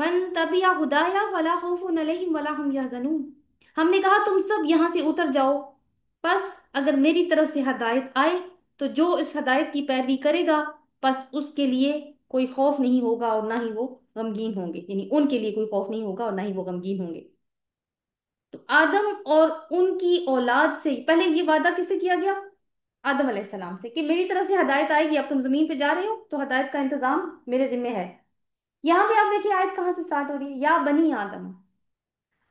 من تبع ہدایا فلا خوف علیہم ولا هم یحزنون۔ ہم نے کہا تم سب یہاں سے اتر جاؤ، بس اگر میری طرف سے ہدایت آئے تو جو اس ہدایت کی پیروی کرے گا بس اس کے لیے کوئی خوف نہیں ہوگا اور نہ ہی وہ غمگین ہوں گے، یعنی ان کے لیے کوئی خوف نہیں ہوگا اور نہ ہی وہ غمگین ہوں گے۔ تو آدم اور ان کی اولاد سے پہلے یہ وعدہ کس سے کیا گیا؟ آدم علیہ السلام سے، کہ میری طرف سے ہدایت آئے گی، اب تم زمین پہ جا رہے ہو تو ہدایت کا انتظام میرے ذمہ ہے۔ یہاں پہ آپ دیکھیے آیت کہاں سے سٹارٹ ہو رہی ہے، یا بنی آدم۔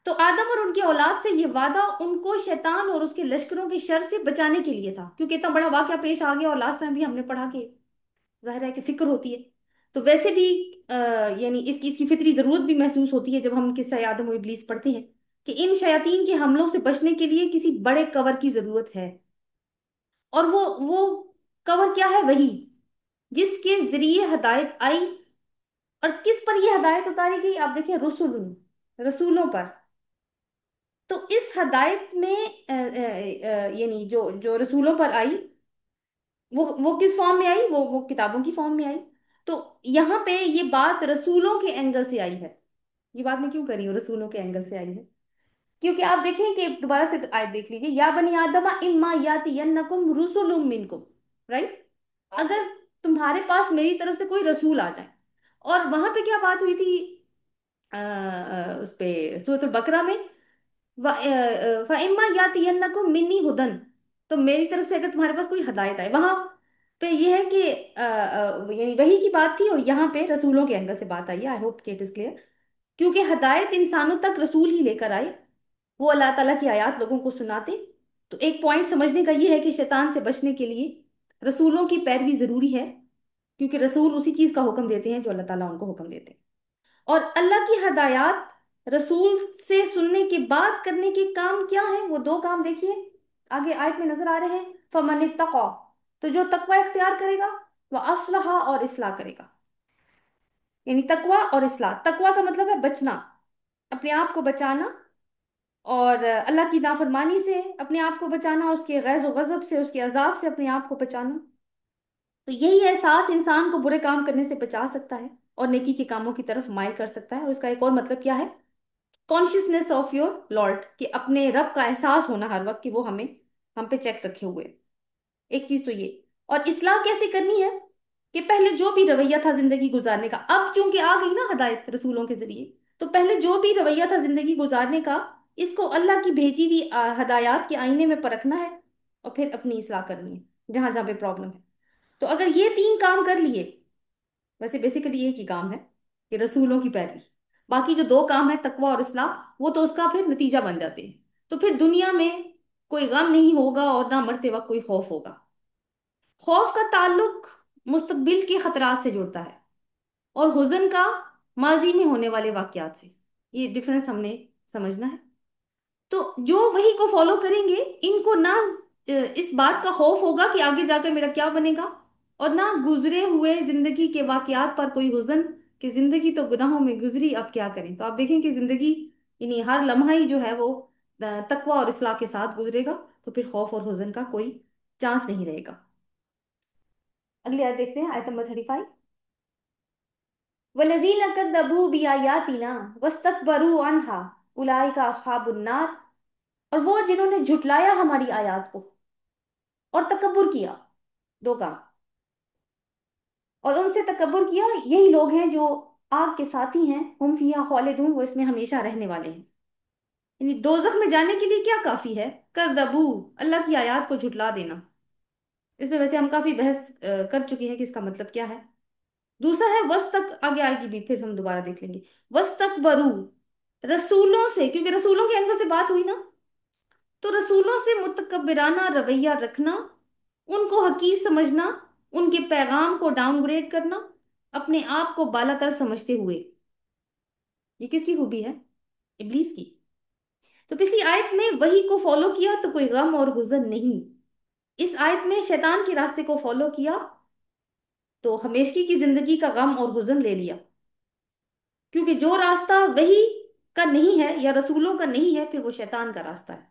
تو آدم اور ان کی اولاد سے یہ وعدہ ان کو شیطان اور اس کے لشکروں کی شر سے بچانے کے لیے تھا، کیونکہ اتنا بڑا واقعہ پیش آ گیا، اور لاسٹ ٹائم بھی ہم نے پڑھا کہ ظاہر ہے کہ فکر ہوتی ہے۔ تو ویسے بھی یعنی اس کی فطری ضرورت بھی محسوس ہوتی ہے جب ہم قصہ آدم و ابلیس پڑھتے ہیں، کہ ان شیاطین کے حملوں سے بچنے کے لیے کسی بڑے کور کی ضرورت ہے، اور وہ کور کیا ہے؟ وہی جس کے ذریعے ہدایت آئی۔ اور کس پر یہ ہدایت اتاری گئی؟ آپ دیکھیں، رسولوں پر۔ تو اس ہدایت میں یعنی جو جو رسولوں پر آئی، وہ کس فارم میں آئی؟ وہ کتابوں کی فارم میں آئی۔ تو یہاں پہ یہ بات رسولوں کے اینگل سے آئی ہے۔ یہ بات میں کیوں کر رہی ہوں رسولوں کے اینگل سے آئی ہے؟ کیونکہ آپ دیکھیں کہ دوبارہ سے آیت دیکھ لیجیے، یا بنی آدم اما یاتینکم رسل منکم، رائٹ؟ اگر تمہارے پاس میری طرف سے کوئی رسول آ جائے، اور وہاں پہ کیا بات ہوئی تھی اس پہ سورۃ البقرہ میں، فَإِمَّا يَأْتِيَنَّكُم مِّنِّي هُدًى، تو میری طرف سے اگر تمہارے پاس کوئی ہدایت آئے، وہاں پہ یہ ہے کہ یعنی وہی کی بات تھی، اور یہاں پہ رسولوں کے اینگل سے بات آئی ہے۔ آئی ہوپ کہ اٹ از کلیئر، کیونکہ ہدایت انسانوں تک رسول ہی لے کر آئے، وہ اللہ تعالیٰ کی آیات لوگوں کو سناتے۔ تو ایک پوائنٹ سمجھنے کا یہ ہے کہ شیطان سے بچنے کے لیے رسولوں کی پیروی ضروری ہے، کیونکہ رسول اسی چیز کا حکم دیتے ہیں جو اللہ تعالیٰ ان کو حکم دیتے ہیں۔ اور اللہ کی ہدایات رسول سے سننے کے بعد کرنے کے کام کیا ہیں؟ وہ دو کام دیکھیے آگے آیت میں نظر آ رہے ہیں، فَمَنِ اتَّقَى، تو جو تقوی اختیار کرے گا، وہ اصلح، اور اصلاح کرے گا، یعنی تقوی اور اصلاح۔ تقوی کا مطلب ہے بچنا، اپنے آپ کو بچانا، اور اللہ کی نافرمانی سے اپنے آپ کو بچانا، اس کے غیظ و غضب سے، اس کے عذاب سے اپنے آپ کو بچانا۔ تو یہی احساس انسان کو برے کام کرنے سے بچا سکتا ہے اور نیکی کے کاموں کی طرف مائل کر سکتا ہے۔ اور اس کا ایک اور مطلب کیا ہے؟ کانشیسنیس آف یور لارڈ، کہ اپنے رب کا احساس ہونا ہر وقت کہ وہ ہم پہ چیک رکھے ہوئے ہیں۔ ایک چیز تو یہ، اور اصلاح کیسے کرنی ہے؟ کہ پہلے جو بھی رویہ تھا زندگی گزارنے کا، اب چونکہ آ گئی نا ہدایت رسولوں کے ذریعے، تو پہلے جو بھی رویہ تھا زندگی گزارنے کا، اس کو اللہ کی بھیجی ہوئی ہدایات کے آئینے میں پرکھنا ہے، اور پھر اپنی اصلاح کرنی ہے جہاں جہاں پہ پرابلم ہے۔ تو اگر یہ تین کام کر لیے، ویسے بیسیکلی ایک ہی کام ہے کہ رسولوں کی پیروی، باقی جو دو کام ہے تقوی اور اصلاح، وہ تو اس کا پھر نتیجہ بن جاتے ہیں، تو پھر دنیا میں کوئی غم نہیں ہوگا اور نہ مرتے وقت کوئی خوف ہوگا۔ خوف کا تعلق مستقبل کے خطرات سے جڑتا ہے، اور حزن کا ماضی میں ہونے والے واقعات سے۔ یہ ڈفرنس ہم نے سمجھنا ہے۔ تو جو وہی کو فالو کریں گے، ان کو نہ اس بات کا خوف ہوگا کہ آگے جا کر میرا کیا بنے گا، اور نہ گزرے ہوئے زندگی کے واقعات پر کوئی حزن کہ زندگی تو گناہوں میں گزری، اب کیا کریں۔ تو آپ دیکھیں کہ زندگی یعنی ہر لمحہ ہی جو ہے وہ تقوی اور اصلاح کے ساتھ گزرے گا، تو پھر خوف اور حزن کا کوئی چانس نہیں رہے گا۔ اگلی آیت دیکھتے ہیں، آیت نمبر 35۔ وَالَّذِينَ كَذَّبُوا بِآيَاتِنَا وَاسْتَكْبَرُوا عَنْهَا أُولَٰئِكَ أَصْحَابُ النَّارِ، اور وہ جنہوں نے جھٹلایا ہماری آیات کو اور تکبر کیا، دو کام، اور ان سے تکبر کیا، یہی لوگ ہیں جو آگ کے ساتھی ہیں، ہم فیہا خالدون، وہ اس میں ہمیشہ رہنے والے ہیں۔ یعنی دوزخ میں جانے کے لیے کیا کافی ہے؟ کذبو، اللہ کی آیات کو جھٹلا دینا۔ اس میں ویسے ہم کافی بحث کر چکے ہیں کہ اس کا مطلب کیا ہے۔ دوسرا ہے وستک، آگے آئے گی بھی، پھر ہم دوبارہ دیکھ لیں گے۔ وستکبرو، رسولوں سے، کیونکہ رسولوں کے اینگل سے بات ہوئی نا، تو رسولوں سے متکبرانہ رویہ رکھنا، ان کو حقیر سمجھنا، ان کے پیغام کو ڈاؤن گریڈ کرنا، اپنے آپ کو بالا تر سمجھتے ہوئے، یہ کس کی خوبی ہے؟ ابلیس کی۔ تو پچھلی آیت میں وہی کو فالو کیا تو کوئی غم اور حزن نہیں، اس آیت میں شیطان کے راستے کو فالو کیا تو ہمیشگی کی زندگی کا غم اور حزن لے لیا، کیونکہ جو راستہ وہی کا نہیں ہے یا رسولوں کا نہیں ہے، پھر وہ شیطان کا راستہ ہے۔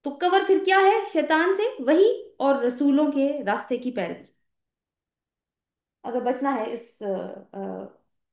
تو کور پھر کیا ہے شیطان سے؟ وہی اور رسولوں کے راستے کی پیروی۔ اگر بچنا ہے اس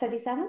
37।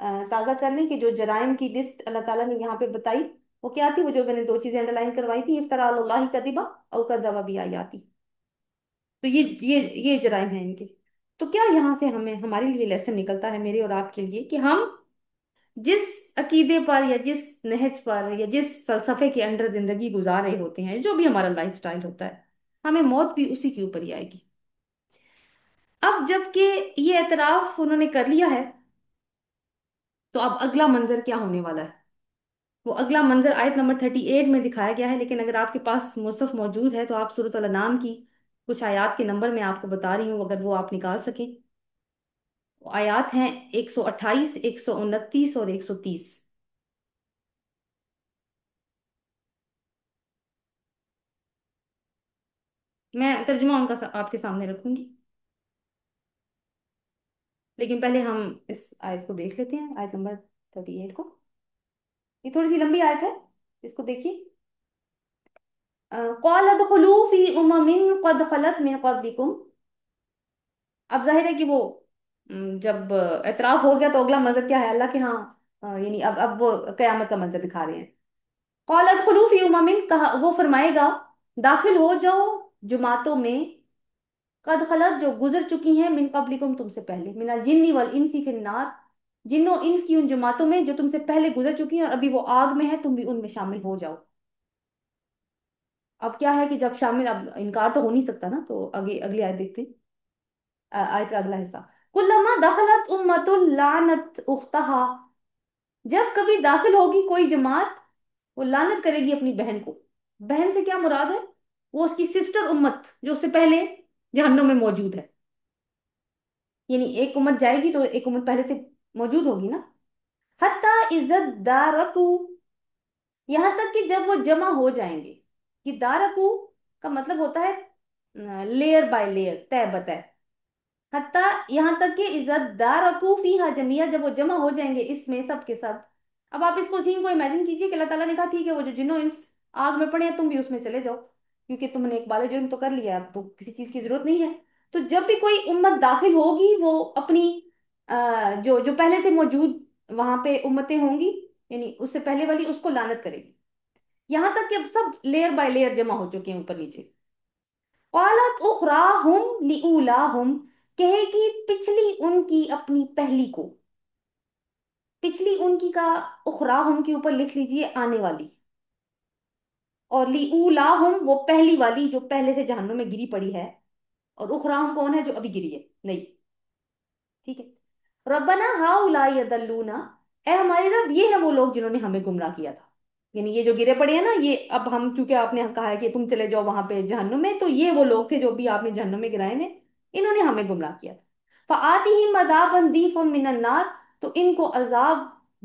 تازہ کر لیں کہ جو جرائم کی لسٹ اللہ تعالیٰ نے یہاں پہ بتائی وہ کیا تھی، وہ جو میں نے دو چیزیں انڈر لائن کروائی تھی، افطرا علی اللہ کذبا او کذب بیااتی، تو یہ جرائم ہیں ان کے۔ تو کیا یہاں سے ہمیں ہمارے لیے لیسن نکلتا ہے، میرے اور آپ کے لیے، کہ ہم جس عقیدے پر یا جس نہج پر یا جس فلسفے کے اندر زندگی گزار رہے ہوتے ہیں، جو بھی ہمارا لائف سٹائل ہوتا ہے، ہمیں موت بھی اسی کے اوپر ہی آئے گی۔ اب جب کہ یہ اعتراف انہوں نے کر لیا ہے، تو اب اگلا منظر کیا ہونے والا ہے؟ وہ اگلا منظر آیت نمبر 38 میں دکھایا گیا ہے، لیکن اگر آپ کے پاس مصحف موجود ہے تو آپ سورۃ الانعام کی کچھ آیات کے نمبر میں آپ کو بتا رہی ہوں، اگر وہ آپ نکال سکیں۔ وہ آیات ہیں 128، 129 اور 130۔ میں ترجمہ ان کا آپ کے سامنے رکھوں گی، لیکن پہلے ہم اس آیت کو دیکھ لیتے ہیں، آیت نمبر 38 کو۔ یہ تھوڑی سی لمبی آیت ہے، اس کو دیکھیے۔ قَالَ ادْخُلُوا فِي أُمَمٍ قَدْ خَلَتْ مِن قَبْلِكُمْ۔ اب ظاہر ہے کہ وہ جب اعتراف ہو گیا تو اگلا منظر کیا ہے اللہ کے ہاں، یعنی اب وہ قیامت کا منظر دکھا رہے ہیں۔ قَالَ ادْخُلُوا فِي أُمَمٍ، کہا وہ فرمائے گا داخل ہو جاؤ جماعتوں میں، قد خلت جو گزر چکی ہیں، من قبلکم تم سے پہلے، من الجن والانس فی النار، جنوں انس کی ان جماعتوں میں جو تم سے پہلے گزر چکی ہیں اور ابھی وہ آگ میں ہے، تم بھی ان میں شامل ہو جاؤ۔ اب کیا ہے کہ جب شامل، اب انکار تو ہو نہیں سکتا نا، تو اگلی اگلی آیت دیکھتے ہیں، آیت کا اگلا حصہ۔ کلما دخلت امت لعنت اختہا، جب کبھی داخل ہوگی کوئی جماعت، وہ لعنت کرے گی اپنی بہن کو۔ بہن سے کیا مراد ہے؟ وہ اس کی سسٹر امت جو اس سے پہلے جہنم میں موجود ہے، یعنی ایک امت جائے گی تو ایک امت پہلے سے موجود ہوگی نا۔ حتی عزت دارکو، یہاں تک کہ جب وہ جمع ہو جائیں گے، کہ دارکو کا مطلب ہوتا ہے لیئر بائی لیئر، تہ بتہ، حتیٰ یہاں تک کہ عزت دارکو فیہا جمیع، جب وہ جمع ہو جائیں گے اس میں سب کے سب۔ اب آپ اس کو سین کو امیجن کیجئے کہ اللہ تعالیٰ نے کہا ٹھیک ہے وہ جو جنوں اس آگ میں پڑے ہیں تم بھی اس میں چلے جاؤ، کیونکہ تم نے ایک بال جرم تو کر لیا ہے، اب تو کسی چیز کی ضرورت نہیں ہے۔ تو جب بھی کوئی امت داخل ہوگی وہ اپنی جو جو پہلے سے موجود وہاں پہ امتیں ہوں گی، یعنی اس سے پہلے والی، اس کو لعنت کرے گی، یہاں تک کہ اب سب لیئر بائی لیئر جمع ہو چکے ہیں اوپر نیچے۔ قالت اخراہم لأولاہم، کہے گی پچھلی ان کی اپنی پہلی کو، پچھلی ان کی کا اخراہم کے اوپر لکھ لیجئے آنے والی، اور لأولاہم وہ پہلی والی جو پہلے سے جہنم میں گری پڑی ہے، اور اخراہم کون ہے؟ جو ابھی گری ہے نہیں، ٹھیک ہے۔ ربنا ہاؤلاء یضلونا، اے ہمارے رب یہ ہے وہ لوگ جنہوں نے ہمیں گمراہ کیا تھا، یعنی یہ جو گرے پڑے ہیں نا، یہ اب ہم چونکہ آپ نے کہا ہے کہ تم چلے جاؤ وہاں پہ جہنم میں، تو یہ وہ لوگ تھے جو بھی آپ نے جہنم میں گرائے ہیں، انہوں نے ہمیں گمراہ کیا تھا۔ فآتِہِمْ عَذَابًا ضِعْفًا مِّنَ النَّارِ، تو ان کو عذاب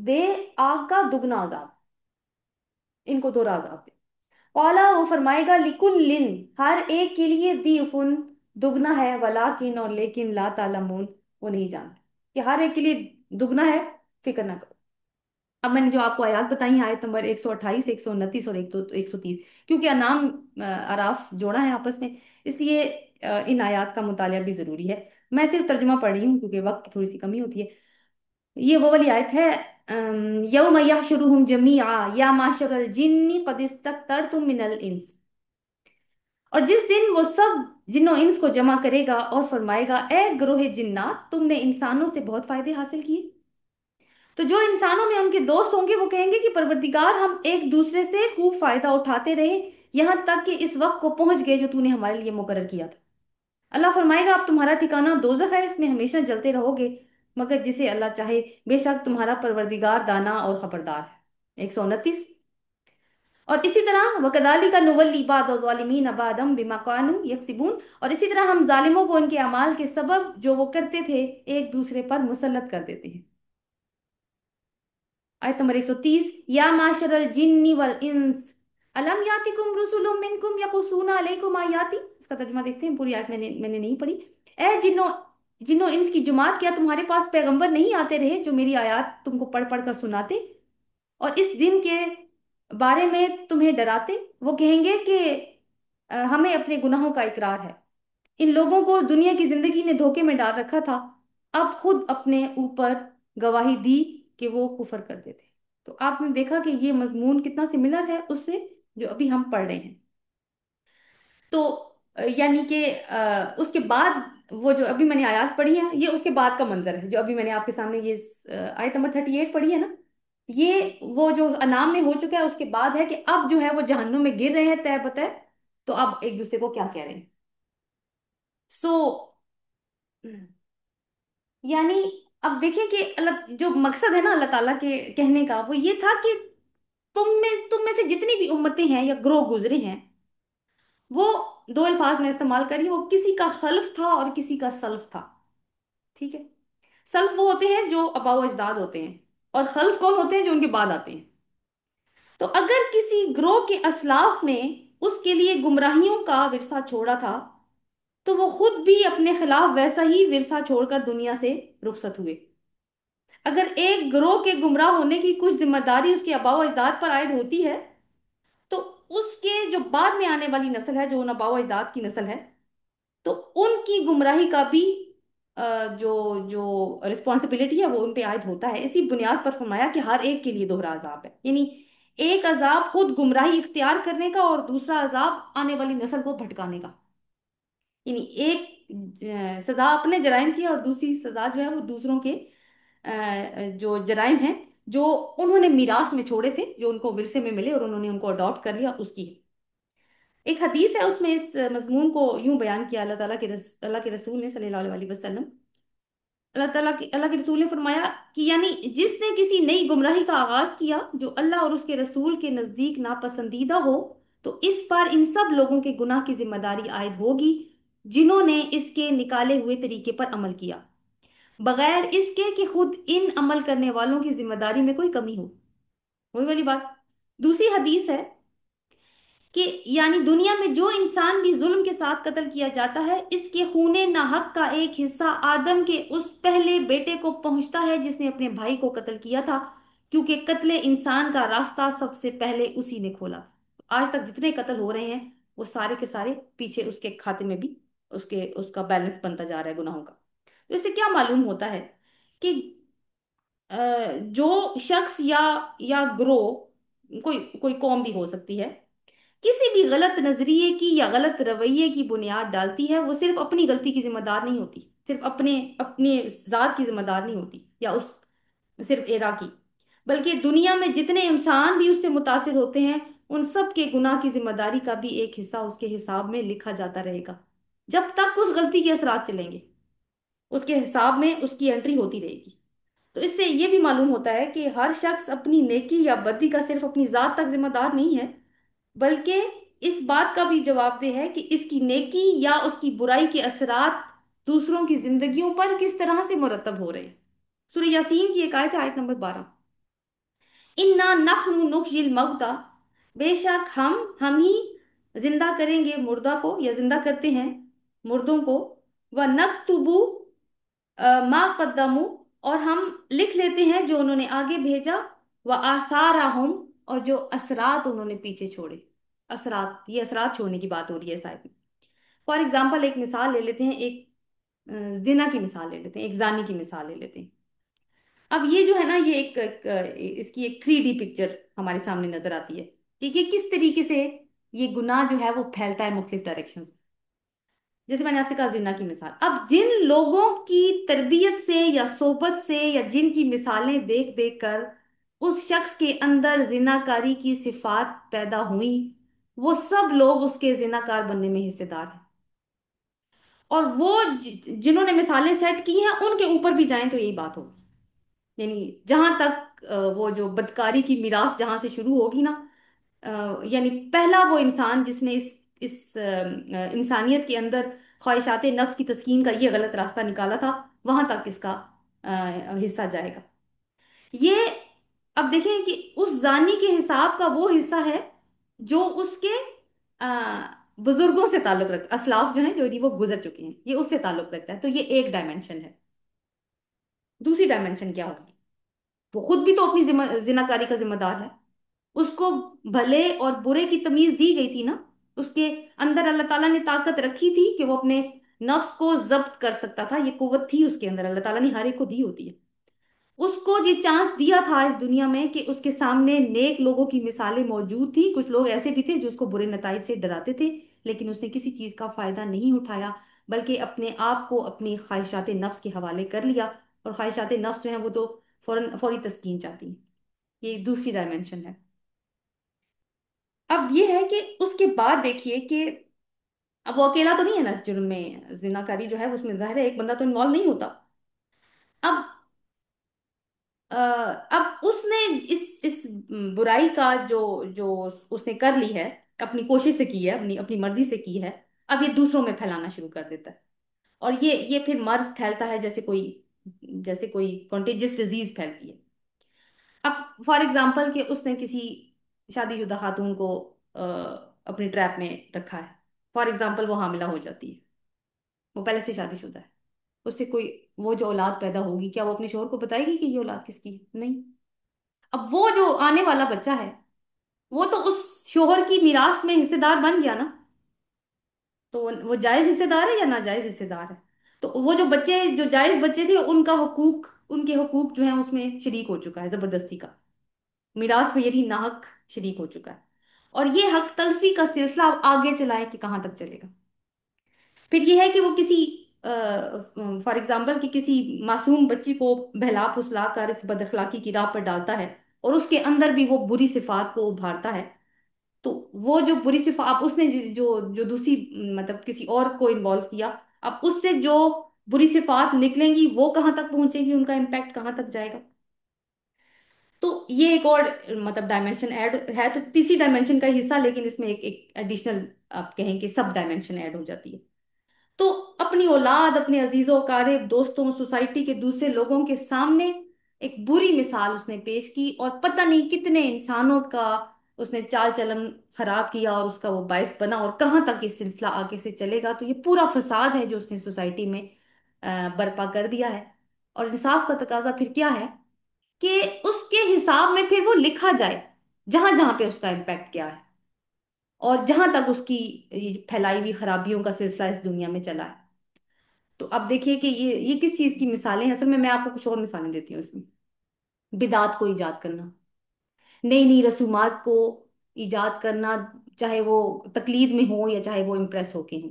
دے آگ کا دگنا عذاب، ان کو دوہرا عذاب دے۔ قالا وہ فرمائے گا لِكُلٍّ، ہر ایک کے لیے، ضِعْفٌ دگنا ہے، ولیکن اور لیکن، لا تعلمون وہ نہیں جانتے کہ ہر ایک کے لیے دگنا ہے، فکر نہ کرو۔ اب میں نے جو آپ کو آیات بتائی ہیں، آیت نمبر 128، 129 اور 130، کیونکہ انعام اراف جوڑا ہے آپس میں، اس لیے ان آیات کا مطالعہ بھی ضروری ہے۔ میں صرف ترجمہ پڑھ رہی ہوں کیونکہ وقت کی تھوڑی سی کمی ہوتی ہے۔ یہ وہ والی آیت ہے، یوم یحشرہم جمیعا یا معشر الجن قد استکثرتم من الانس، اور جس دن وہ سب جنوں انس کو جمع کرے گا اور فرمائے گا اے گروہ جنات، تم نے انسانوں سے بہت فائدے حاصل کیے۔ تو جو انسانوں میں ان کے دوست ہوں گے وہ کہیں گے کہ پروردگار ہم ایک دوسرے سے خوب فائدہ اٹھاتے رہے، یہاں تک کہ اس وقت کو پہنچ گئے جو تو نے ہمارے لیے مقرر کیا تھا۔ اللہ فرمائے گا اب تمہارا ٹھکانہ دوزخ ہے، اس میں ہمیشہ جلتے رہو گے مگر جسے اللہ چاہے، بے شک تمہارا پروردگار دانا اور خبردار ہے۔ 129۔ اور اسی طرح وَكَذَلِكَ نُوَلِّي بَعْضَ الظَّالِمِينَ بَعْضًا بِمَا كَانُوا يَكْسِبُونَ، اور اسی طرح ہم ظالموں کو ان کے اعمال کے سبب جو وہ کرتے تھے ایک دوسرے پر مسلط کر دیتے ہیں۔ آیت نمبر 130، یا معاشر الجن والانس الم یاتکم رسل منکم یقصون علیکم آیاتی، اس کا ترجمہ دیکھتے ہیں، پوری آیت میں نے نہیں پڑھی۔ اے جنوں انس کی جماعت، کیا تمہارے پاس پیغمبر نہیں آتے رہے جو میری آیات تم کو پڑھ پڑھ کر سناتے اور اس دن کے بارے میں تمہیں ڈراتے؟ وہ کہیں گے کہ ہمیں اپنے گناہوں کا اقرار ہے، ان لوگوں کو دنیا کی زندگی نے دھوکے میں ڈال رکھا تھا، اب خود اپنے اوپر گواہی دی کہ وہ کفر کرتے تھے۔ تو آپ نے دیکھا کہ یہ مضمون کتنا سملر ہے اس سے جو ابھی ہم پڑھ رہے ہیں۔ تو یعنی کہ اس کے بعد وہ جو ابھی میں نے آیات پڑھی ہیں یہ اس کے بعد کا منظر ہے، جو ابھی میں نے آپ کے سامنے یہ آیت نمبر 38 پڑھی ہے نا، یہ وہ جو انعام میں ہو چکا ہے اس کے بعد ہے کہ اب جو ہے وہ جہنم میں گر رہے ہیں تہ بتہ۔ تو اب ایک دوسرے کو کیا کہہ رہے ہیں؟ سو یعنی اب دیکھیں کہ اللہ جو مقصد ہے نا اللہ تعالیٰ کے کہنے کا وہ یہ تھا کہ تم میں سے جتنی بھی امتیں ہیں یا گروہ گزرے ہیں، وہ دو الفاظ میں استعمال کریے، وہ کسی کا خلف تھا اور کسی کا سلف تھا، ٹھیک ہے؟ سلف وہ ہوتے ہیں جو آباء و اجداد ہوتے ہیں، اور خلف کون ہوتے ہیں؟ جو ان کے بعد آتے ہیں۔ تو اگر کسی گروہ کے اسلاف نے اس کے لیے گمراہیوں کا ورثہ چھوڑا تھا تو وہ خود بھی اپنے خلاف ویسا ہی ورثہ چھوڑ کر دنیا سے رخصت ہوئے۔ اگر ایک گروہ کے گمراہ ہونے کی کچھ ذمہ داری اس کے آباء و اجداد پر عائد ہوتی ہے تو اس کے جو بعد میں آنے والی نسل ہے، جو ان آباء و اجداد کی نسل ہے، تو ان کی گمراہی کا بھی جو جو رسپانسبلٹی ہے وہ ان پہ عائد ہوتا ہے۔ اسی بنیاد پر فرمایا کہ ہر ایک کے لیے دوہرا عذاب ہے، یعنی ایک عذاب خود گمراہی اختیار کرنے کا اور دوسرا عذاب آنے والی نسل کو بھٹکانے کا، یعنی ایک سزا اپنے جرائم کی اور دوسری سزا جو ہے وہ دوسروں کے جو جرائم ہیں جو انہوں نے میراث میں چھوڑے تھے، جو ان کو ورثے میں ملے اور انہوں نے ان کو اڈاپٹ کر لیا، اس کی ہے۔ ایک حدیث ہے، اس میں اس مضمون کو یوں بیان کیا اللہ کے رسول نے صلی اللہ علیہ وسلم۔ اللہ کے رسول نے فرمایا کہ یعنی جس نے کسی نئی گمراہی کا آغاز کیا جو اللہ اور اس کے رسول کے نزدیک ناپسندیدہ ہو، تو اس پر ان سب لوگوں کے گناہ کی ذمہ داری عائد ہوگی جنہوں نے اس کے نکالے ہوئے طریقے پر عمل کیا، بغیر اس کے کہ خود ان عمل کرنے والوں کی ذمہ داری میں کوئی کمی ہو۔ وہی والی بات۔ دوسری حدیث ہے کہ یعنی دنیا میں جو انسان بھی ظلم کے ساتھ قتل کیا جاتا ہے، اس کے خون ناحق کا ایک حصہ آدم کے اس پہلے بیٹے کو پہنچتا ہے جس نے اپنے بھائی کو قتل کیا تھا، کیونکہ قتل انسان کا راستہ سب سے پہلے اسی نے کھولا۔ آج تک جتنے قتل ہو رہے ہیں وہ سارے کے سارے پیچھے اس کے کھاتے میں بھی اس کا بیلنس بنتا جا رہا ہے گناہوں کا۔ تو اس سے کیا معلوم ہوتا ہے کہ جو شخص یا گروہ، کوئی قوم بھی ہو سکتی ہے، کسی بھی غلط نظریے کی یا غلط رویے کی بنیاد ڈالتی ہے، وہ صرف اپنی غلطی کی ذمہ دار نہیں ہوتی، صرف اپنے ذات کی ذمہ دار نہیں ہوتی یا اس صرف ایرا کی، بلکہ دنیا میں جتنے انسان بھی اس سے متاثر ہوتے ہیں ان سب کے گناہ کی ذمہ داری کا بھی ایک حصہ اس کے حساب میں لکھا جاتا رہے گا جب تک اس غلطی کے اثرات چلیں گے، اس کے حساب میں اس کی انٹری ہوتی رہے گی۔ تو اس سے یہ بھی معلوم ہوتا ہے کہ ہر شخص اپنی نیکی یا بدی کا صرف اپنی ذات تک ذمہ دار نہیں ہے، بلکہ اس بات کا بھی جواب دہ ہے کہ اس کی نیکی یا اس کی برائی کے اثرات دوسروں کی زندگیوں پر کس طرح سے مرتب ہو رہے ہیں۔ سورہ یاسین کی ایک آیت ہے، آیت نمبر 12، انا نحن نحیی الموتى، بے شک ہم ہی زندہ کریں گے مردہ کو یا زندہ کرتے ہیں مردوں کو، وَنَكْتُبُ ما قدموا، اور ہم لکھ لیتے ہیں جو انہوں نے آگے بھیجا، وَآثَارَهُمْ، اور جو اثرات انہوں نے پیچھے چھوڑے۔ اثرات، یہ اثرات چھوڑنے کی بات ہو رہی ہے اس آیت میں۔ فار ایگزامپل ایک مثال لے لیتے ہیں، ایک زنا کی مثال لے لیتے ہیں، ایک زانی کی مثال لے لیتے ہیں۔ اب یہ جو ہے نا یہ اس کی ایک 3D پکچر ہمارے سامنے نظر آتی ہے کہ یہ کس طریقے سے یہ گناہ جو ہے وہ پھیلتا ہے مختلف ڈائریکشنز میں۔ جیسے میں نے آپ سے کہا زنا کی مثال، اب جن لوگوں کی تربیت سے یا صحبت سے یا جن کی مثالیں دیکھ دیکھ کر اس شخص کے اندر زناکاری کی صفات پیدا ہوئیں، وہ سب لوگ اس کے زناکار بننے میں حصے دار ہیں، اور وہ جنہوں نے مثالیں سیٹ کی ہیں ان کے اوپر بھی جائیں تو یہی بات ہوگی، یعنی جہاں تک وہ جو بدکاری کی میراث جہاں سے شروع ہوگی نا، یعنی پہلا وہ انسان جس نے اس انسانیت کے اندر خواہشات نفس کی تسکین کا یہ غلط راستہ نکالا تھا، وہاں تک اس کا حصہ جائے گا۔ یہ اب دیکھیں کہ اس زانی کے حساب کا وہ حصہ ہے جو اس کے بزرگوں سے تعلق رکھتا، اسلاف جو ہیں جو وہ گزر چکے ہیں، یہ اس سے تعلق رکھتا ہے، تو یہ ایک ڈائمنشن ہے۔ دوسری ڈائمنشن کیا ہوگی؟ وہ خود بھی تو اپنی زناکاری کا ذمہ دار ہے، اس کو بھلے اور برے کی تمیز دی گئی تھی نا، اس کے اندر اللہ تعالیٰ نے طاقت رکھی تھی کہ وہ اپنے نفس کو ضبط کر سکتا تھا، یہ قوت تھی اس کے اندر، اللہ تعالیٰ نے ہر ایک کو دی ہوتی ہے۔ اس کو یہ چانس دیا تھا اس دنیا میں کہ اس کے سامنے نیک لوگوں کی مثالیں موجود تھیں، کچھ لوگ ایسے بھی تھے جو اس کو برے نتائج سے ڈراتے تھے، لیکن اس نے کسی چیز کا فائدہ نہیں اٹھایا، بلکہ اپنے آپ کو اپنی خواہشات نفس کے حوالے کر لیا، اور خواہشات نفس جو ہیں وہ تو فوری تسکین چاہتی ہیں۔ یہ دوسری ڈائمینشن ہے۔ اب یہ ہے کہ اس کے بعد دیکھیے کہ اب وہ اکیلا تو نہیں ہے نا اس جرم میں، زنا کاری جو ہے اس میں ظاہر ہے ایک بندہ تو انوالو نہیں ہوتا۔ اب اب اس نے اس برائی کا جو اس نے کر لی ہے، اپنی کوشش سے کی ہے، اپنی مرضی سے کی ہے، اب یہ دوسروں میں پھیلانا شروع کر دیتا ہے، اور یہ پھر مرض پھیلتا ہے جیسے کوئی کانٹیجس ڈیزیز پھیلتی ہے۔ اب فار ایگزامپل کہ اس نے کسی شادی شدہ خاتون کو اپنی ٹریپ میں رکھا ہے، فار ایگزامپل وہ حاملہ ہو جاتی ہے، وہ پہلے سے شادی شدہ ہے، اس سے کوئی وہ جو اولاد پیدا ہوگی کیا وہ اپنے شوہر کو بتائے گی کہ یہ اولاد کس کی ہے؟ نہیں۔ اب وہ جو آنے والا بچہ ہے وہ تو اس شوہر کی میراث میں حصے دار بن گیا نا، تو وہ جائز حصے دار ہے یا ناجائز حصے دار ہے؟ تو وہ جو بچے جو جائز بچے تھے ان کے حقوق جو ہیں اس میں شریک ہو چکا ہے زبردستی کا، میراث میں یعنی ناحق شریک ہو چکا ہے، اور یہ حق تلفی کا سلسلہ اب آگے چلائے کہ کہاں تک چلے گا۔ پھر یہ ہے کہ وہ کسی فار ایگزامپل کہ کسی معصوم بچی کو بہلا پھسلا کر اس بد اخلاقی کی راہ پر ڈالتا ہے، اور اس کے اندر بھی وہ بری صفات کو ابھارتا ہے، تو وہ جو بری صفات اب اس نے جو دوسری مطلب کسی اور کو انوالو کیا، اب اس سے جو بری صفات نکلیں گی وہ کہاں تک پہنچے گی، ان کا امپیکٹ کہاں تک جائے گا۔ تو یہ ایک اور مطلب ڈائمینشن ایڈ ہے، تو تیسری ڈائمینشن کا حصہ، لیکن اس میں ایک ایڈیشنل آپ کہیں کہ سب ڈائمینشن ایڈ ہو جاتی ہے۔ تو اپنی اولاد، اپنے عزیزوں اقارب، دوستوں، سوسائٹی کے دوسرے لوگوں کے سامنے ایک بری مثال اس نے پیش کی، اور پتہ نہیں کتنے انسانوں کا اس نے چال چلن خراب کیا، اور اس کا وہ باعث بنا، اور کہاں تک یہ سلسلہ آگے سے چلے گا۔ تو یہ پورا فساد ہے جو اس نے سوسائٹی میں برپا کر دیا ہے، اور انصاف کا تقاضا پھر کیا ہے کہ اس کے حساب میں پھر وہ لکھا جائے جہاں جہاں پہ اس کا امپیکٹ کیا ہے، اور جہاں تک اس کی یہ پھیلائی ہوئی خرابیوں کا سلسلہ اس دنیا میں چلا ہے۔ تو اب دیکھیے کہ یہ کس چیز کی مثالیں ہیں، اصل میں آپ کو کچھ اور مثالیں دیتی ہوں اس میں۔ بدعات کو ایجاد کرنا، نئی نئی رسومات کو ایجاد کرنا، چاہے وہ تقلید میں ہو یا چاہے وہ امپریس ہو کے ہوں،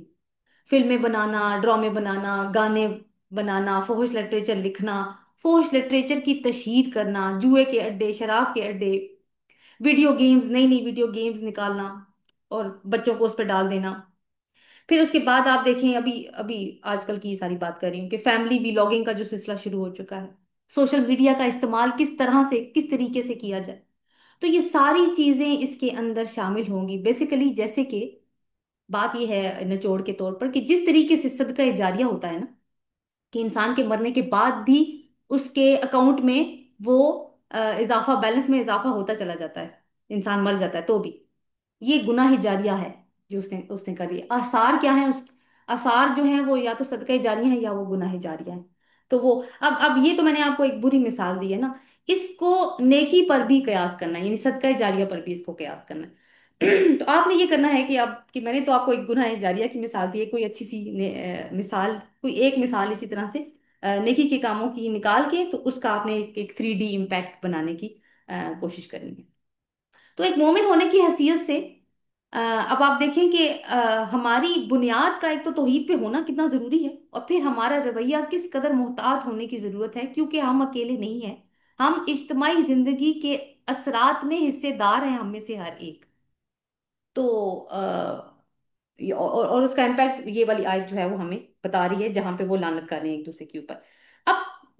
فلمیں بنانا، ڈرامے بنانا، گانے بنانا، فحش لٹریچر لکھنا، فحش لٹریچر کی تشہیر کرنا، جوئے کے اڈے، شراب کے اڈے، ویڈیو گیمز، نئی نئی ویڈیو گیمز نکالنا اور بچوں کو اس پہ ڈال دینا۔ پھر اس کے بعد آپ دیکھیں، ابھی ابھی آج کل کی ساری بات کر رہی ہوں کہ فیملی ویلاگنگ کا جو سلسلہ شروع ہو چکا ہے، سوشل میڈیا کا استعمال کس طرح سے کس طریقے سے کیا جائے، تو یہ ساری چیزیں اس کے اندر شامل ہوں گی بیسیکلی۔ جیسے کہ بات یہ ہے نچوڑ کے طور پر کہ جس طریقے سے صدقہ جاریہ ہوتا ہے نا، کہ انسان کے مرنے کے بعد بھی اس کے اکاؤنٹ میں وہ اضافہ، بیلنس میں اضافہ ہوتا چلا جاتا ہے، انسان مر جاتا ہے تو بھی، یہ گناہ جاریہ ہے جو اس نے کر لیا۔ آثار کیا ہیں اس آثار جو ہیں وہ یا تو صدقہ جاریہ ہیں یا وہ گناہ جاریہ ہیں۔ تو وہ اب یہ تو میں نے آپ کو ایک بری مثال دی ہے نا، اس کو نیکی پر بھی قیاس کرنا ہے، یعنی صدقہ جاریہ پر بھی اس کو قیاس کرنا ہے۔ تو آپ نے یہ کرنا ہے کہ میں نے تو آپ کو ایک گناہ جاریہ کی مثال دی ہے، کوئی اچھی سی مثال، کوئی ایک مثال اسی طرح سے نیکی کے کاموں کی نکال کے، تو اس کا آپ نے ایک 3D امپیکٹ بنانے کی کوشش کرنی ہے۔ تو ایک مومن ہونے کی حیثیت سے اب آپ دیکھیں کہ ہماری بنیاد کا ایک تو توحید پہ ہونا کتنا ضروری ہے، اور پھر ہمارا رویہ کس قدر محتاط ہونے کی ضرورت ہے، کیونکہ ہم اکیلے نہیں ہیں، ہم اجتماعی زندگی کے اثرات میں حصے دار ہیں، ہم میں سے ہر ایک۔ تو اور اس کا امپیکٹ یہ والی آیت جو ہے وہ ہمیں بتا رہی ہے، جہاں پہ وہ لعنت کر رہے ہیں ایک دوسرے کے اوپر۔ اب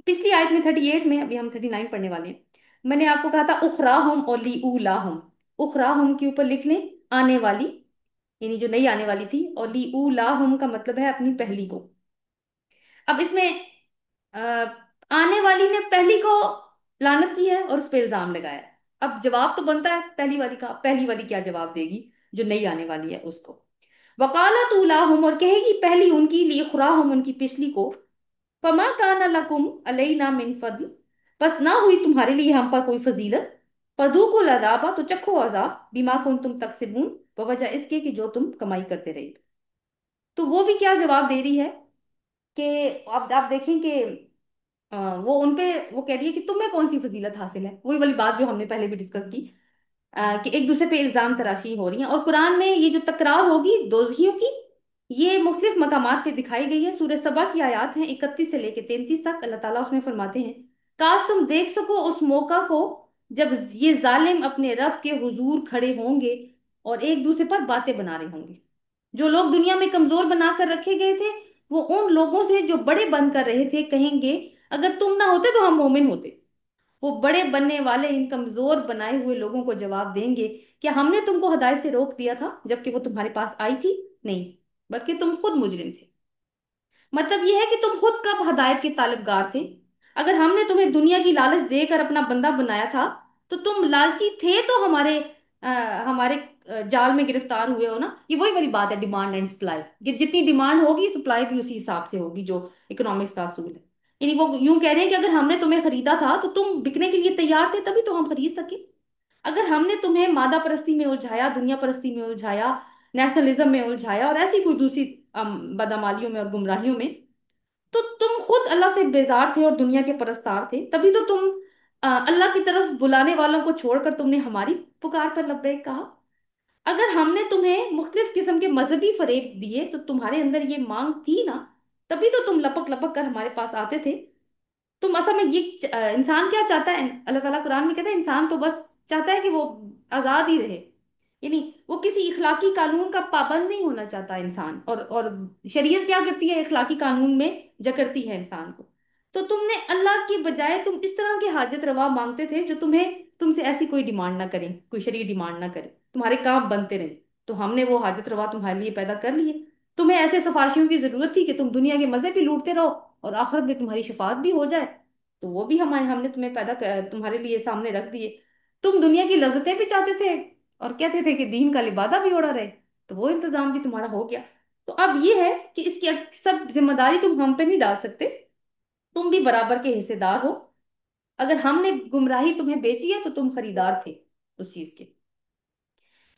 پچھلی آیت میں 38 میں، ابھی ہم 39 پڑھنے والے ہیں، میں نے آپ کو کہا تھا اخراہم اور لی اولاہم، اخراہم کے اوپر لکھ لیں آنے والی، یعنی جو نئی آنے والی تھی، اور لی اولاہم کا مطلب ہے اپنی پہلی کو۔ اب اس میں آ، آنے والی نے پہلی کو لعنت کی ہے اور اس پہ الزام لگایا ہے۔ اب جواب تو بنتا ہے پہلی والی کا، پہلی والی کیا جواب دے گی جو نئی آنے والی ہے اس کو؟ وقالت اولاہم، اور کہے گی پہلی ان کی، لی اخراہم ان کی پچھلی کو، فما کان لکم علینا من فضل، بس نہ ہوئی تمہارے لیے ہم پر کوئی فضیلت، فذوقوا العذاب، تو چکھو عذاب، بما کنتم تکسبون، بوجہ اس کے کہ جو تم کمائی کرتے رہے۔ تو وہ بھی کیا جواب دے رہی ہے کہ آپ دیکھیں کہ وہ ان پہ وہ کہہ رہی ہے کہ تمہیں کون سی فضیلت حاصل ہے، وہی والی بات جو ہم نے پہلے بھی ڈسکس کی، کہ ایک دوسرے پہ الزام تراشی ہو رہی ہیں، اور قرآن میں یہ جو تکرار ہوگی دوزخیوں کی، یہ مختلف مقامات پہ دکھائی گئی ہے۔ سورہ سبا کی آیات ہیں 31 سے لے کے 33 تک، اللہ تعالیٰ اس میں فرماتے ہیں، کاش تم دیکھ سکو اس موقع کو جب یہ ظالم اپنے رب کے حضور کھڑے ہوں گے اور ایک دوسرے پر باتیں بنا رہے ہوں گے۔ جو لوگ دنیا میں کمزور بنا کر رکھے گئے تھے وہ ان لوگوں سے جو بڑے بن کر رہے تھے کہیں گے، اگر تم نہ ہوتے تو ہم مومن ہوتے۔ وہ بڑے بننے والے ان کمزور بنائے ہوئے لوگوں کو جواب دیں گے، کیا ہم نے تم کو ہدایت سے روک دیا تھا جبکہ وہ تمہارے پاس آئی تھی؟ نہیں، بلکہ تم خود مجرم تھے۔ مطلب یہ ہے کہ تم خود کب ہدایت کے طالبگار تھے؟ اگر ہم نے تمہیں دنیا کی لالچ دے کر اپنا بندہ بنایا تھا تو تم لالچی تھے تو ہمارے جال میں گرفتار ہوئے ہو نا۔ یہ وہی والی بات ہے، ڈیمانڈ اینڈ سپلائی، کہ جتنی ڈیمانڈ ہوگی سپلائی بھی اسی حساب سے ہوگی، جو اکنامکس کا اصول ہے۔ یعنی وہ یوں کہہ رہے ہیں کہ اگر ہم نے تمہیں خریدا تھا تو تم بکنے کے لیے تیار تھے، تبھی تو ہم خرید سکے۔ اگر ہم نے تمہیں مادہ پرستی میں الجھایا، دنیا پرستی میں الجھایا، نیشنلزم میں الجھایا اور ایسی کوئی دوسری بدعمالیوں میں اور گمراہیوں میں، تو تم خود اللہ سے بیزار تھے اور دنیا کے پرستار تھے، تبھی تو تم اللہ کی طرف بلانے والوں کو چھوڑ کر تم نے ہماری پکار پر لبیک کہا۔ اگر ہم نے تمہیں مختلف قسم کے مذہبی فریب دیے تو تمہارے اندر یہ مانگ تھی نا، تبھی تو تم لپک لپک کر ہمارے پاس آتے تھے۔ تم اصل میں یہ انسان کیا چاہتا ہے؟ اللہ تعالیٰ قرآن میں کہتا ہے انسان تو بس چاہتا ہے کہ وہ آزاد ہی رہے، یعنی وہ کسی اخلاقی قانون کا پابند نہیں ہونا چاہتا انسان، اور شریعت کیا کرتی ہے؟ اخلاقی قانون میں جکڑتی ہے انسان کو۔ تو تم نے اللہ کی بجائے تم اس طرح کے حاجت روا مانگتے تھے جو تم سے ایسی کوئی ڈیمانڈ نہ کریں، کوئی شرعی ڈیمانڈ نہ کرے، تمہارے کام بنتے رہے، تو ہم نے وہ حاجت روا تمہارے لیے پیدا کر لیے۔ تمہیں ایسے سفارشیوں کی ضرورت تھی کہ تم دنیا کے مزے بھی لوٹتے رہو اور آخرت میں تمہاری شفاعت بھی ہو جائے، تو وہ بھی ہم نے تمہیں تمہارے لیے سامنے رکھ دیے۔ تم دنیا کی لذتیں بھی چاہتے تھے اور کہتے تھے کہ دین کا لبادہ بھی اوڑا رہے، تو وہ انتظام بھی تمہارا ہو گیا۔ تو اب یہ ہے کہ اس کی سب ذمہ داری تم ہم پہ نہیں ڈال سکتے، تم بھی برابر کے حصے دار ہو۔ اگر ہم نے گمراہی تمہیں بیچی ہے تو تم خریدار تھے اس چیز کے۔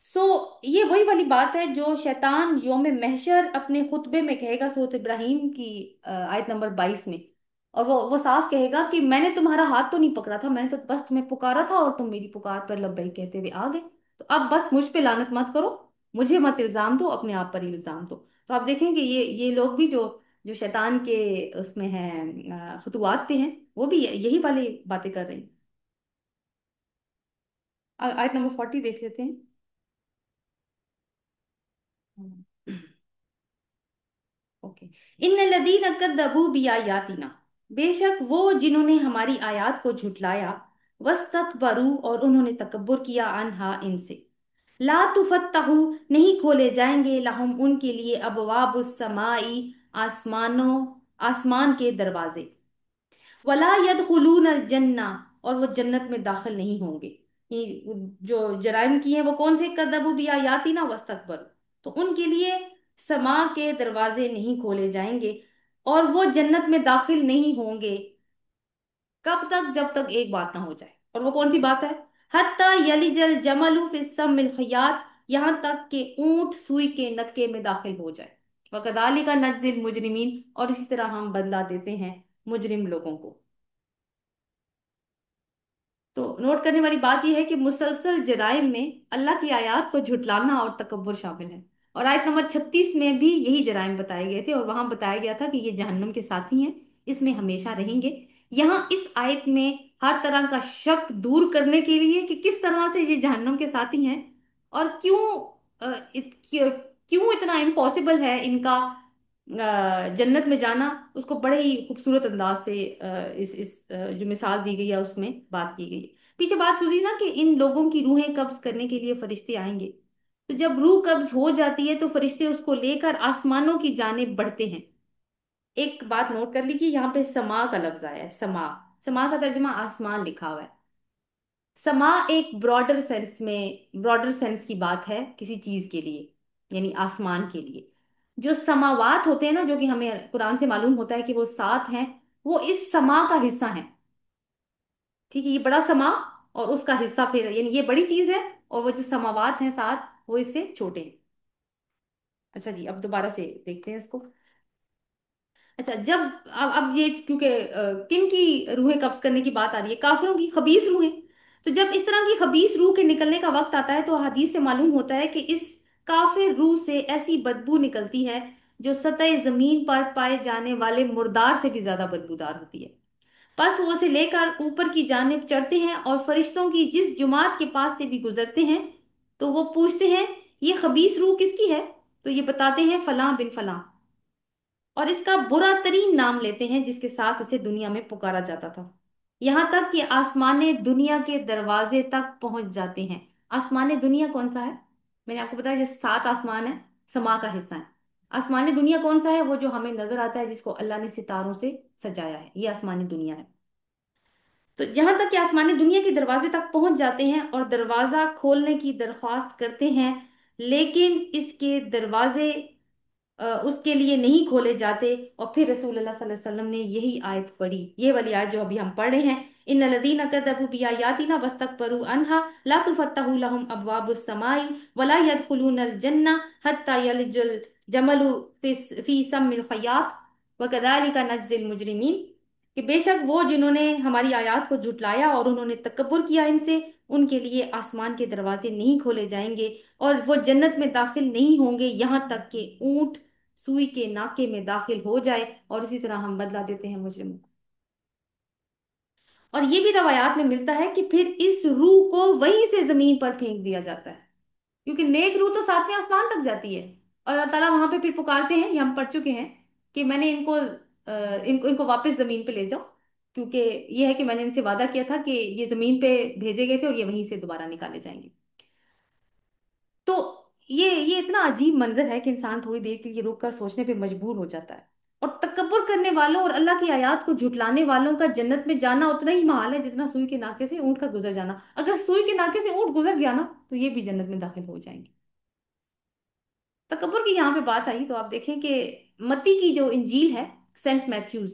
سو یہ وہی والی بات ہے جو شیطان یوم محشر اپنے خطبے میں کہے گا، سورۃ ابراہیم کی آیت نمبر 22 میں، اور وہ صاف کہے گا کہ میں نے تمہارا ہاتھ تو نہیں پکڑا تھا، میں نے تو بس تمہیں پکارا تھا اور تم میری پکار پر لبیک کہتے ہوئے آ گئے، تو اب بس مجھ پہ لعنت مت کرو، مجھے مت الزام دو، اپنے آپ پر ہی الزام دو۔ تو آپ دیکھیں کہ یہ لوگ بھی جو شیطان کے اس میں ہیں خطوات پہ ہیں، وہ بھی یہی والی باتیں کر رہے ہیں۔ آیت نمبر 40 دیکھ لیتے ہیں۔ اوکے، ان الذین کذبوا بآیاتنا، بے شک وہ جنہوں نے ہماری آیات کو جھٹلایا، واستکبروا اور انہوں نے تکبر کیا، عنہا ان سے، لا تفتح نہیں کھولے جائیں گے، لہم ان کے لیے، ابواب السمائی آسمان کے دروازے، ولا يدخلون الجنہ اور وہ جنت میں داخل نہیں ہوں گے۔ یہ جو جرائم کی ہیں وہ کون سے؟ کذبوا بآیاتنا واستکبروا، تو ان کے لیے سما کے دروازے نہیں کھولے جائیں گے اور وہ جنت میں داخل نہیں ہوں گے، کب تک؟ جب تک ایک بات نہ ہو جائے، اور وہ کون سی بات ہے؟ حتی یلج الجمل فی السم الخیاط، یہاں تک کہ اونٹ سوئی کے نکے میں داخل ہو جائے، وکذالک نجزی المجرمین، اور اسی طرح ہم بدلہ دیتے ہیں مجرم لوگوں کو۔ تو نوٹ کرنے والی بات یہ ہے کہ مسلسل جرائم میں اللہ کی آیات کو جھٹلانا اور تکبر شامل ہے، اور آیت نمبر 36 میں بھی یہی جرائم بتائے گئے تھے، اور وہاں بتایا گیا تھا کہ یہ جہنم کے ساتھی ہیں، اس میں ہمیشہ رہیں گے۔ یہاں اس آیت میں ہر طرح کا شک دور کرنے کے لیے کہ کس طرح سے یہ جہنم کے ساتھی ہیں، اور کیوں اتنا امپاسبل ہے ان کا جنت میں جانا، اس کو بڑے ہی خوبصورت انداز سے جو مثال دی گئی ہے اس میں بات کی گئی ہے۔ پیچھے بات گزری نا کہ ان لوگوں کی روحیں قبض کرنے کے لیے فرشتے آئیں گے، تو جب روح قبض ہو جاتی ہے تو فرشتے اس کو لے کر آسمانوں کی جانب بڑھتے ہیں۔ ایک بات نوٹ کر لیجیے، یہاں پہ سما کا لفظ آیا ہے، سما، سما کا ترجمہ آسمان لکھا ہوا ہے۔ سما ایک براڈر سینس کی بات ہے کسی چیز کے لیے، یعنی آسمان کے لیے۔ جو سماوات ہوتے ہیں نا، جو کہ ہمیں قرآن سے معلوم ہوتا ہے کہ وہ 7 ہیں، وہ اس سما کا حصہ ہیں، ٹھیک ہے؟ یہ بڑا سما اور اس کا حصہ پھر، یعنی یہ بڑی چیز ہے، اور وہ جو سماوات ہیں 7 وہ اس سے چھوٹے ہیں۔ اچھا جی، اب دوبارہ سے دیکھتے ہیں اس کو۔ اچھا جب اب یہ کیونکہ کن کی روحیں قبض کرنے کی بات آ رہی ہے؟ کافروں کی خبیث روحیں. تو جب اس طرح کی خبیث روح کے نکلنے کا وقت آتا ہے تو حدیث سے معلوم ہوتا ہے کہ اس کافر روح سے ایسی بدبو نکلتی ہے جو سطح زمین پر پائے جانے والے مردار سے بھی زیادہ بدبودار ہوتی ہے. پس وہ اسے لے کر اوپر کی جانب چڑھتے ہیں اور فرشتوں کی جس جماعت کے پاس سے بھی گزرتے ہیں تو وہ پوچھتے ہیں یہ خبیث روح کس کی ہے؟ تو یہ بتاتے ہیں فلاں بن فلاں، اور اس کا برا ترین نام لیتے ہیں جس کے ساتھ اسے دنیا میں پکارا جاتا تھا، یہاں تک کہ آسمان دنیا کے دروازے تک پہنچ جاتے ہیں. آسمان دنیا کون سا ہے؟ میں نے آپ کو بتایا جیسے 7 آسمان ہے، سما کا حصہ ہے. آسمان دنیا کون سا ہے؟ وہ جو ہمیں نظر آتا ہے، جس کو اللہ نے ستاروں سے سجایا ہے، یہ آسمان دنیا ہے. تو جہاں تک کہ آسمان دنیا کے دروازے تک پہنچ جاتے ہیں اور دروازہ کھولنے کی درخواست کرتے ہیں، لیکن اس کے دروازے اس کے لیے نہیں کھولے جاتے. اور پھر رسول اللہ صلی اللہ علیہ وسلم نے یہی آیت پڑھی، یہ والی آیت جو ابھی ہم پڑھ رہے ہیں، ان الذین کذبوا بآیاتنا واستکبروا عنها لا تفتح لهم ابواب السماء ولا يدخلون الجنة حتى يلج الجمل في سم الخياط وكذلك نجزي المجرمین. کہ بے شک وہ جنہوں نے ہماری آیات کو جھٹلایا اور انہوں نے تکبر کیا ان سے، ان کے لیے آسمان کے دروازے نہیں کھولے جائیں گے اور وہ جنت میں داخل نہیں ہوں گے یہاں تک کہ اونٹ سوئی کے ناکے میں داخل ہو جائے. اور اسی طرح ہم بدلا دیتے ہیں مجرموں کو. اور یہ بھی روایات میں ملتا ہے کہ پھر اس روح کو وہیں سے زمین پر پھینک دیا جاتا ہے، کیونکہ نیک روح تو 7ویں آسمان تک جاتی ہے اور اللہ تعالیٰ وہاں پہ پھر پکارتے ہیں، یہ ہم پڑھ چکے ہیں کہ میں نے ان کو واپس زمین پہ لے جاؤ، کیونکہ یہ ہے کہ میں نے ان سے وعدہ کیا تھا کہ یہ زمین پہ بھیجے گئے تھے اور یہ وہیں سے دوبارہ نکالے جائیں گے. تو یہ اتنا عجیب منظر ہے کہ انسان تھوڑی دیر کے لیے رک کر سوچنے پہ مجبور ہو جاتا ہے. اور تکبر کرنے والوں اور اللہ کی آیات کو جھٹلانے والوں کا جنت میں جانا اتنا ہی محال ہے جتنا سوئی کے ناکے سے اونٹ کا گزر جانا. اگر سوئی کے ناکے سے اونٹ گزر گیا نا تو یہ بھی جنت میں داخل ہو جائیں گے. تکبر کی یہاں پہ بات آئی تو آپ دیکھیں کہ متی کی جو انجیل ہے، سینٹ میتھیوز،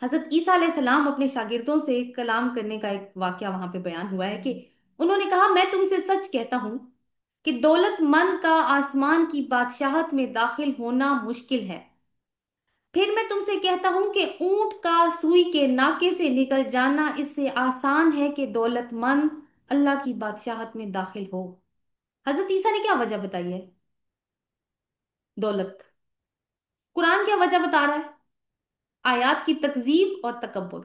حضرت عیسیٰ علیہ السلام اپنے شاگردوں سے کلام کرنے کا ایک واقعہ وہاں پہ بیان ہوا ہے کہ انہوں نے کہا میں تم سے سچ کہتا ہوں کہ دولت مند کا آسمان کی بادشاہت میں داخل ہونا مشکل ہے. پھر میں تم سے کہتا ہوں کہ اونٹ کا سوئی کے ناکے سے نکل جانا اس سے آسان ہے کہ دولت مند اللہ کی بادشاہت میں داخل ہو. حضرت عیسیٰ نے کیا وجہ بتائی ہے؟ دولت. قرآن کیا وجہ بتا رہا ہے؟ آیات کی تکذیب اور تکبر.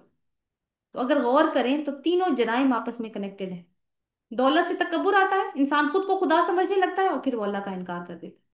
تو اگر غور کریں تو تینوں جرائم آپس میں کنیکٹڈ ہیں. دولت سے تکبر آتا ہے، انسان خود کو خدا سمجھنے لگتا ہے اور پھر وہ اللہ کا انکار کر دیتا ہے.